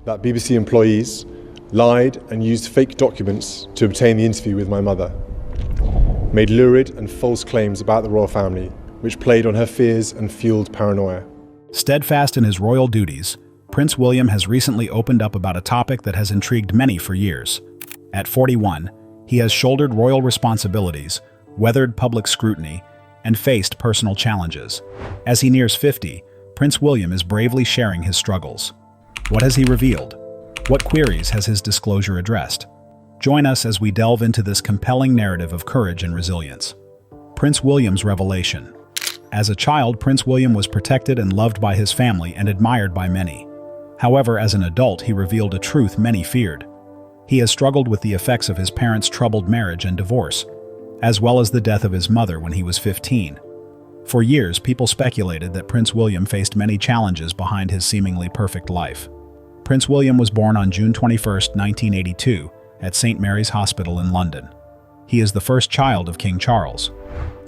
that BBC employees lied and used fake documents to obtain the interview with my mother, made lurid and false claims about the royal family, which played on her fears and fueled paranoia. Steadfast in his royal duties, Prince William has recently opened up about a topic that has intrigued many for years. At 41, he has shouldered royal responsibilities, weathered public scrutiny, and faced personal challenges. As he nears 50, Prince William is bravely sharing his struggles. What has he revealed? What queries has his disclosure addressed? Join us as we delve into this compelling narrative of courage and resilience. Prince William's revelation. As a child, Prince William was protected and loved by his family and admired by many. However, as an adult, he revealed a truth many feared. He has struggled with the effects of his parents' troubled marriage and divorce, as well as the death of his mother when he was 15. For years, people speculated that Prince William faced many challenges behind his seemingly perfect life. Prince William was born on June 21, 1982, at St. Mary's Hospital in London. He is the first child of King Charles.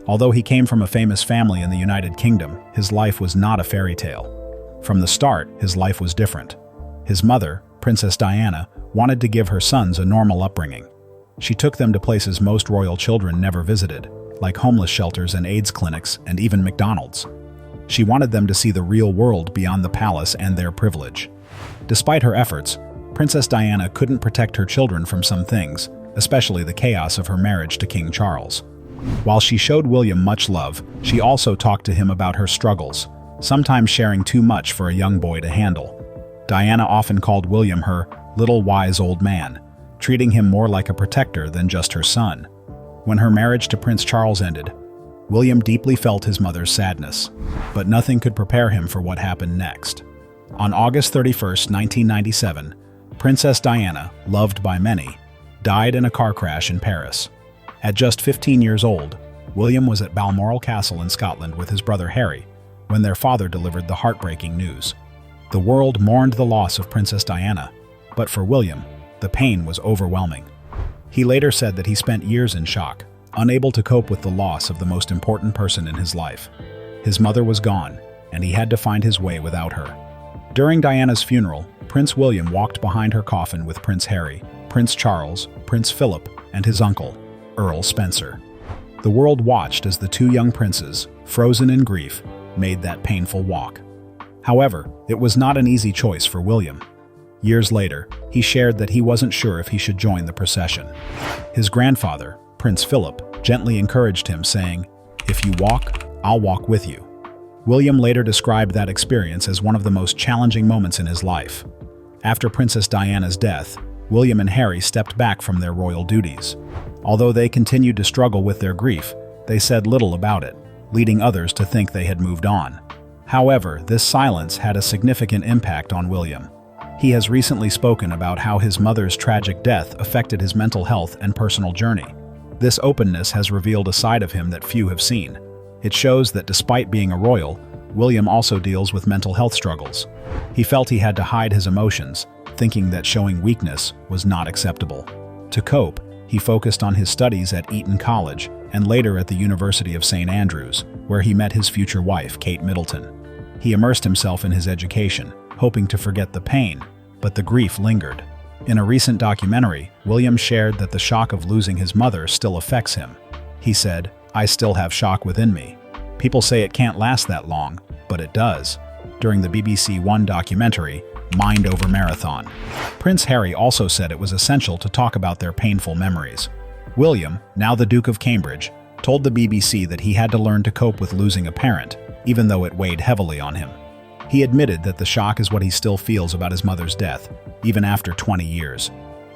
Although he came from a famous family in the United Kingdom, his life was not a fairy tale. From the start, his life was different. His mother, Princess Diana, wanted to give her sons a normal upbringing. She took them to places most royal children never visited, like homeless shelters and AIDS clinics and even McDonald's. She wanted them to see the real world beyond the palace and their privilege. Despite her efforts, Princess Diana couldn't protect her children from some things, especially the chaos of her marriage to King Charles. While she showed William much love, she also talked to him about her struggles, sometimes sharing too much for a young boy to handle. Diana often called William her little wise old man, treating him more like a protector than just her son. When her marriage to Prince Charles ended, William deeply felt his mother's sadness, but nothing could prepare him for what happened next. On August 31, 1997, Princess Diana, loved by many, died in a car crash in Paris. At just 15 years old, William was at Balmoral Castle in Scotland with his brother Harry when their father delivered the heartbreaking news. The world mourned the loss of Princess Diana, but for William, the pain was overwhelming. He later said that he spent years in shock, unable to cope with the loss of the most important person in his life. His mother was gone, and he had to find his way without her. During Diana's funeral, Prince William walked behind her coffin with Prince Harry, Prince Charles, Prince Philip, and his uncle, Earl Spencer. The world watched as the two young princes, frozen in grief, made that painful walk. However, it was not an easy choice for William. Years later, he shared that he wasn't sure if he should join the procession. His grandfather, Prince Philip, gently encouraged him, saying, "If you walk, I'll walk with you." William later described that experience as one of the most challenging moments in his life. After Princess Diana's death, William and Harry stepped back from their royal duties. Although they continued to struggle with their grief, they said little about it, leading others to think they had moved on. However, this silence had a significant impact on William. He has recently spoken about how his mother's tragic death affected his mental health and personal journey. This openness has revealed a side of him that few have seen. It shows that despite being a royal, William also deals with mental health struggles. He felt he had to hide his emotions, thinking that showing weakness was not acceptable. To cope, he focused on his studies at Eton College and later at the University of St. Andrews, where he met his future wife, Kate Middleton. He immersed himself in his education, hoping to forget the pain, but the grief lingered. In a recent documentary, William shared that the shock of losing his mother still affects him. He said, "I still have shock within me. People say it can't last that long, but it does." During the BBC One documentary, Mind Over Marathon, Prince Harry also said it was essential to talk about their painful memories. William, now the Duke of Cambridge, told the BBC that he had to learn to cope with losing a parent, even though it weighed heavily on him. He admitted that the shock is what he still feels about his mother's death, even after 20 years.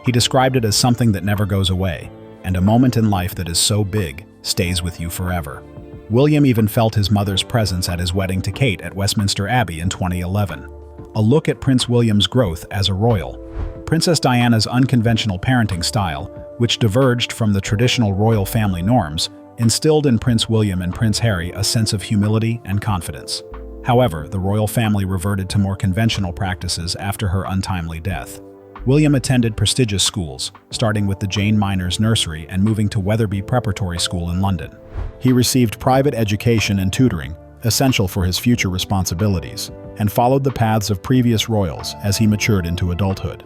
He described it as something that never goes away, and a moment in life that is so big, stays with you forever. William even felt his mother's presence at his wedding to Kate at Westminster Abbey in 2011. A look at Prince William's growth as a royal. Princess Diana's unconventional parenting style, which diverged from the traditional royal family norms, instilled in Prince William and Prince Harry a sense of humility and confidence. However, the royal family reverted to more conventional practices after her untimely death. William attended prestigious schools, starting with the Jane Minors Nursery and moving to Wetherby Preparatory School in London. He received private education and tutoring, essential for his future responsibilities. and followed the paths of previous royals as he matured into adulthood.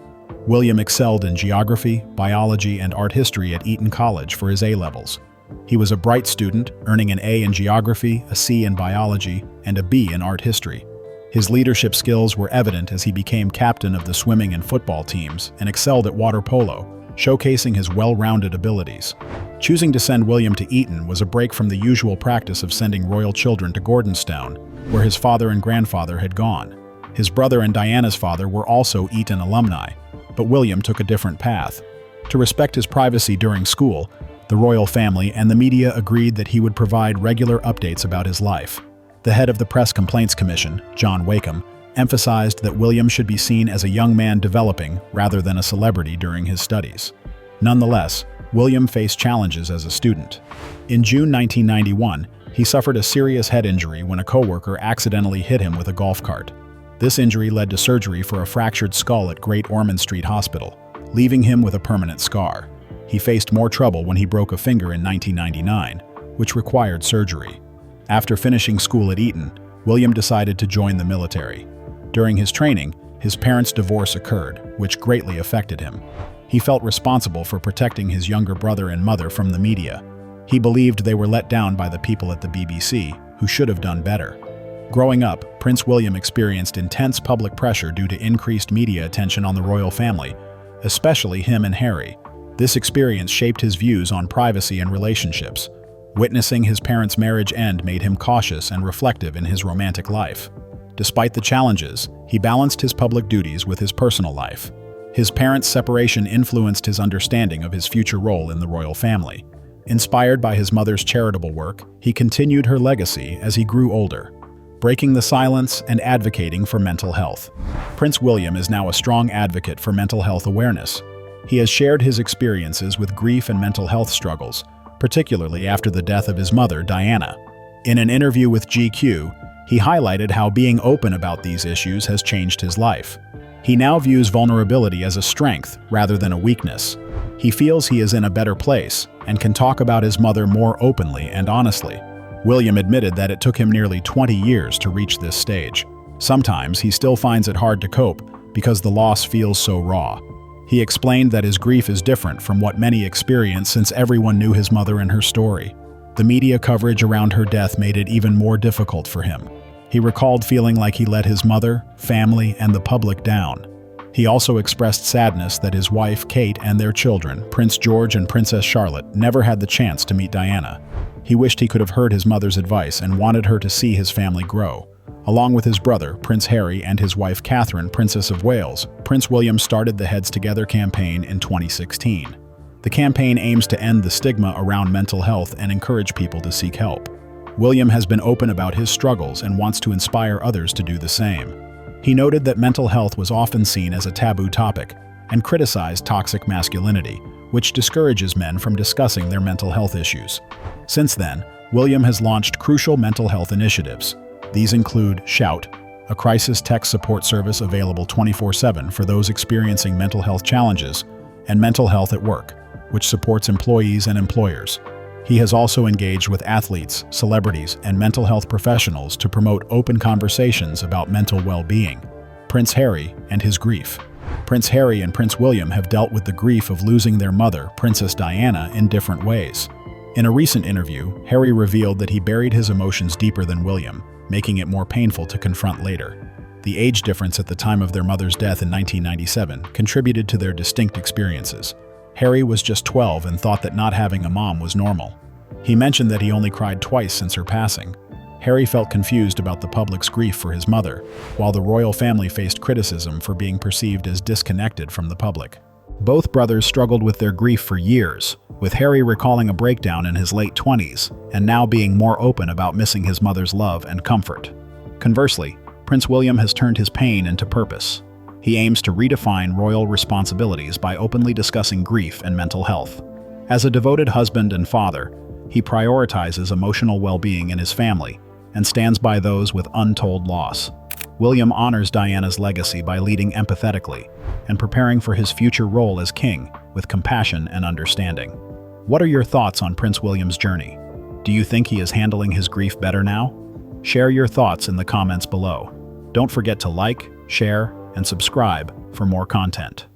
William excelled in geography, biology, and art history at Eton College for his A-levels. He was a bright student, earning an A in geography, a C in biology, and a B in art history. His leadership skills were evident as he became captain of the swimming and football teams and excelled at water polo, showcasing his well-rounded abilities. Choosing to send William to Eton was a break from the usual practice of sending royal children to Gordonstown, where his father and grandfather had gone. His brother and Diana's father were also Eton alumni, but William took a different path. To respect his privacy during school, the royal family and the media agreed that he would provide regular updates about his life. The head of the Press Complaints Commission, John Wakeham, emphasized that William should be seen as a young man developing rather than a celebrity during his studies. Nonetheless, William faced challenges as a student. In June 1991, he suffered a serious head injury when a coworker accidentally hit him with a golf cart. This injury led to surgery for a fractured skull at Great Ormond Street Hospital, leaving him with a permanent scar. He faced more trouble when he broke a finger in 1999, which required surgery. After finishing school at Eton, William decided to join the military. During his training, his parents' divorce occurred, which greatly affected him. He felt responsible for protecting his younger brother and mother from the media. He believed they were let down by the people at the BBC, who should have done better. Growing up, Prince William experienced intense public pressure due to increased media attention on the royal family, especially him and Harry. This experience shaped his views on privacy and relationships. Witnessing his parents' marriage end made him cautious and reflective in his romantic life. Despite the challenges, he balanced his public duties with his personal life. His parents' separation influenced his understanding of his future role in the royal family. Inspired by his mother's charitable work, he continued her legacy as he grew older, breaking the silence and advocating for mental health. Prince William is now a strong advocate for mental health awareness. He has shared his experiences with grief and mental health struggles, particularly after the death of his mother, Diana. In an interview with GQ, he highlighted how being open about these issues has changed his life. He now views vulnerability as a strength rather than a weakness. He feels he is in a better place and can talk about his mother more openly and honestly. William admitted that it took him nearly 20 years to reach this stage. Sometimes he still finds it hard to cope because the loss feels so raw. He explained that his grief is different from what many experience since everyone knew his mother and her story. The media coverage around her death made it even more difficult for him. He recalled feeling like he let his mother, family, and the public down. He also expressed sadness that his wife, Kate, and their children, Prince George and Princess Charlotte, never had the chance to meet Diana. He wished he could have heard his mother's advice and wanted her to see his family grow. Along with his brother, Prince Harry, and his wife Catherine, Princess of Wales, Prince William started the Heads Together campaign in 2016. The campaign aims to end the stigma around mental health and encourage people to seek help. William has been open about his struggles and wants to inspire others to do the same. He noted that mental health was often seen as a taboo topic and criticized toxic masculinity, which discourages men from discussing their mental health issues. Since then, William has launched crucial mental health initiatives. These include Shout, a crisis text support service available 24/7 for those experiencing mental health challenges, and Mental Health at Work, which supports employees and employers. He has also engaged with athletes, celebrities, and mental health professionals to promote open conversations about mental well-being. Prince Harry and his grief. Prince Harry and Prince William have dealt with the grief of losing their mother, Princess Diana, in different ways. In a recent interview, Harry revealed that he buried his emotions deeper than William, making it more painful to confront later. The age difference at the time of their mother's death in 1997 contributed to their distinct experiences. Harry was just 12 and thought that not having a mom was normal. He mentioned that he only cried twice since her passing. Harry felt confused about the public's grief for his mother, while the royal family faced criticism for being perceived as disconnected from the public. Both brothers struggled with their grief for years, with Harry recalling a breakdown in his late 20s and now being more open about missing his mother's love and comfort. Conversely, Prince William has turned his pain into purpose. He aims to redefine royal responsibilities by openly discussing grief and mental health. As a devoted husband and father, he prioritizes emotional well-being in his family and stands by those with untold loss. William honors Diana's legacy by leading empathetically and preparing for his future role as king with compassion and understanding. What are your thoughts on Prince William's journey? Do you think he is handling his grief better now? Share your thoughts in the comments below. Don't forget to like, share, and subscribe for more content.